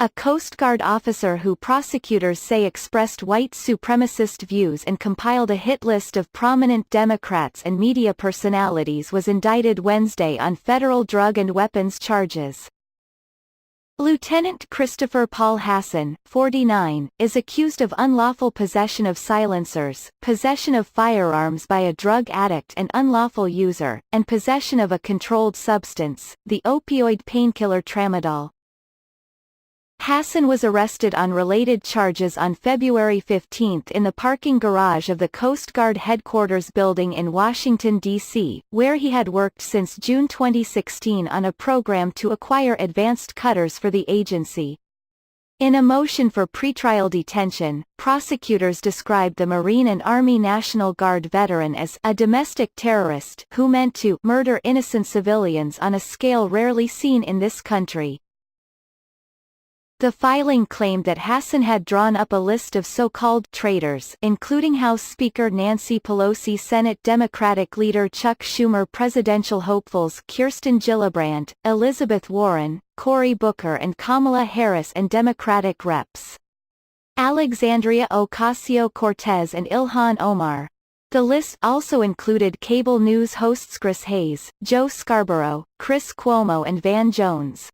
a Coast Guard officer who prosecutors say expressed white supremacist views and compiled a hit list of prominent Democrats and media personalities, was indicted Wednesday on federal drug and weapons charges. Lieutenant Christopher Paul Hasson, 49, is accused of unlawful possession of silencers, possession of firearms by a drug addict and unlawful user, and possession of a controlled substance, the opioid painkiller tramadol. Hasson was arrested on related charges on February 15 in the parking garage of the Coast Guard headquarters building in Washington, D.C., where he had worked since June 2016 on a program to acquire advanced cutters for the agency. In a motion for pretrial detention, prosecutors described the Marine and Army National Guard veteran as a domestic terrorist who meant to murder innocent civilians on a scale rarely seen in this country. The filing claimed that Hasson had drawn up a list of so-called traitors, including House Speaker Nancy Pelosi, Senate Democratic leader Chuck Schumer, presidential hopefuls Kirsten Gillibrand, Elizabeth Warren, Cory Booker and Kamala Harris, and Democratic reps Alexandria Ocasio-Cortez and Ilhan Omar. The list also included cable news hosts Chris Hayes, Joe Scarborough, Chris Cuomo and Van Jones.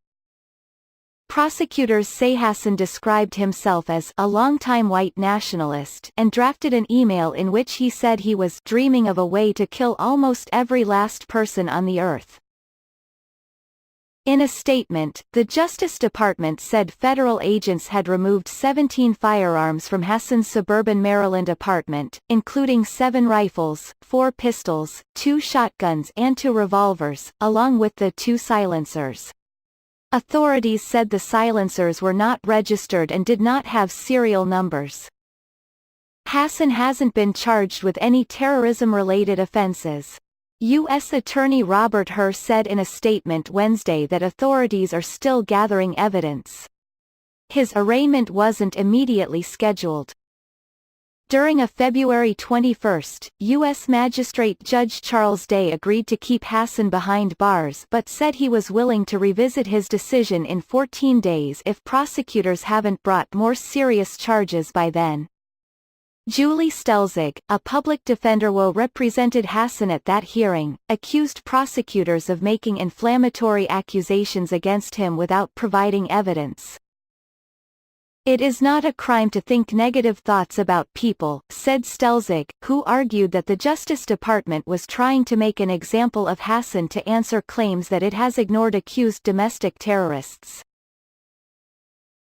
Prosecutors say Hasson described himself as a longtime white nationalist and drafted an email in which he said he was dreaming of a way to kill almost every last person on the earth. In a statement, the Justice Department said federal agents had removed 17 firearms from Hasson's suburban Maryland apartment, including 7 rifles, 4 pistols, 2 shotguns and 2 revolvers, along with the 2 silencers. Authorities said the silencers were not registered and did not have serial numbers. Hasson hasn't been charged with any terrorism-related offenses. U.S. Attorney Robert Hur said in a statement Wednesday that authorities are still gathering evidence. His arraignment wasn't immediately scheduled. During a February 21, U.S. Magistrate Judge Charles Day agreed to keep Hasson behind bars but said he was willing to revisit his decision in 14 days if prosecutors haven't brought more serious charges by then. Julie Stelzig, a public defender who represented Hasson at that hearing, accused prosecutors of making inflammatory accusations against him without providing evidence. "It is not a crime to think negative thoughts about people," said Stelzig, who argued that the Justice Department was trying to make an example of Hasson to answer claims that it has ignored accused domestic terrorists.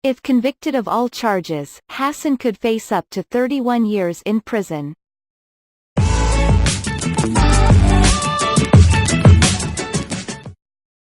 If convicted of all charges, Hasson could face up to 31 years in prison.